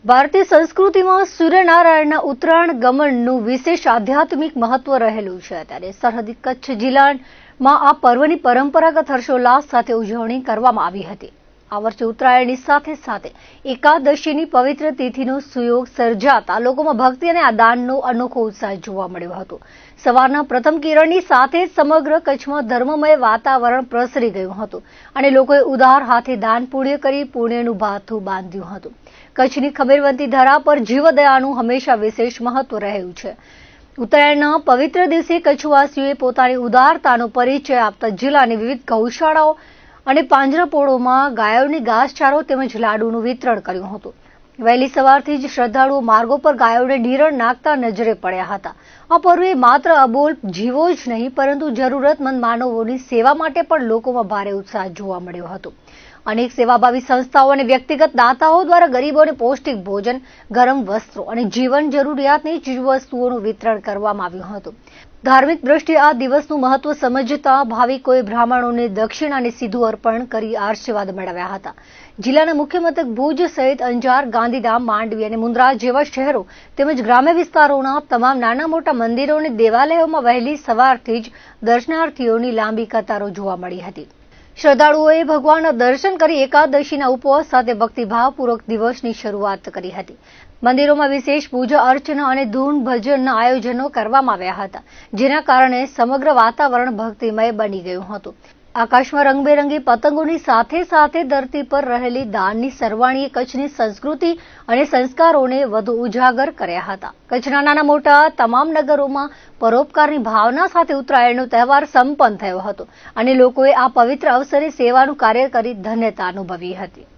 ભારતીય સંસ્કૃતિમાં સૂર્યનારાયણના ઉત્તરાયણ ગમનનું વિશેષ આધ્યાત્મિક મહત્વ રહેલું છે। ત્યારે સરહદી કચ્છ જિલ્લામાં આ પર્વની પરંપરાગત હર્ષોલ્લાસ સાથે ઉજવણી કરવામાં આવી હતી। આ વર્ષે ઉત્તરાયણની સાથે સાથે એકાદશીની પવિત્ર તિથિનો સુયોગ સર્જાતા લોકોમાં ભક્તિ અને દાનનો અનોખો ઉત્સાહ જોવા મળ્યો હતો। સવારના પ્રથમ કિરણની સાથે સમગ્ર કચ્છમાં ધર્મમય વાતાવરણ પ્રસરી ગયું હતું અને લોકોએ ઉદાર હાથે દાન પુણ્ય કરી પુણ્યનું ભાથું બાંધ્યું હતું। કચ્છની ખમીરવંતી ધરા પર જીવદયાનું હંમેશા વિશેષ મહત્વ રહ્યું છે। ઉત્તરાયણના પવિત્ર દિવસે કચ્છવાસીઓએ પોતાની ઉદારતાનો પરિચય આપતા જિલ્લાની વિવિધ ગૌશાળાઓ અને પાંજરાપોળોમાં ગાયોને ઘાસચારો તેમજ લાડુનું વિતરણ કર્યું હતું। વહેલી સવારથી જ શ્રદ્ધાળુઓ માર્ગો પર ગાયોને નીરણ નાખતા નજરે પડ્યા હતા। આ પર્વે માત્ર અબોલ જીવો જ નહીં પરંતુ જરૂરતમંદ માનવોની સેવા માટે પણ લોકોમાં ભારે ઉત્સાહ જોવા મળ્યો હતો। અનેક સેવાભાવી સંસ્થાઓ અને વ્યક્તિગત દાતાઓ દ્વારા ગરીબોને પૌષ્ટિક ભોજન, ગરમ વસ્ત્રો અને જીવન જરૂરિયાતની ચીજવસ્તુઓનું વિતરણ કરવામાં આવ્યું હતું। ધાર્મિક દ્રષ્ટિએ આ દિવસનું મહત્વ સમજતા ભાવિકોએ બ્રાહ્મણોને દક્ષિણાને સીધું અર્પણ કરી આશીર્વાદ મેળવ્યા હતા। જિલ્લાના મુખ્ય મથક ભુજ સહિત અંજાર, ગાંધીધામ, માંડવી અને મુન્દ્રા જેવા શહેરો તેમજ ગ્રામ્ય વિસ્તારોના તમામ નાના મોટા મંદિરો અને દેવાલયોમાં વહેલી સવારથી જ દર્શનાર્થીઓની લાંબી કતારો જોવા મળી હતી। શ્રદ્ધાળુઓએ ભગવાનના દર્શન કરી એકાદશીના ઉપવાસ સાથે ભક્તિભાવપૂર્વક દિવસની શરૂઆત કરી હતી। મંદિરોમાં વિશેષ પૂજા અર્ચના અને ધૂન ભજનના આયોજનો કરવામાં આવ્યા હતા, જેના કારણે સમગ્ર વાતાવરણ ભક્તિમય બની ગયું હતું। આકાશમાં રંગબેરંગી પતંગોની સાથે સાથે ધરતી પર રહેલી દાનની સરવાણીએ કચ્છની સંસ્કૃતિ અને સંસ્કારોને વધુ ઉજાગર કર્યા હતા। કચ્છના નાના મોટા તમામ નગરોમાં પરોપકારની ભાવના સાથે ઉત્તરાયણનો તહેવાર સંપન્ન થયો હતો અને લોકોએ આ પવિત્ર અવસરે સેવાનું કાર્ય કરી ધન્યતા અનુભવી હતી।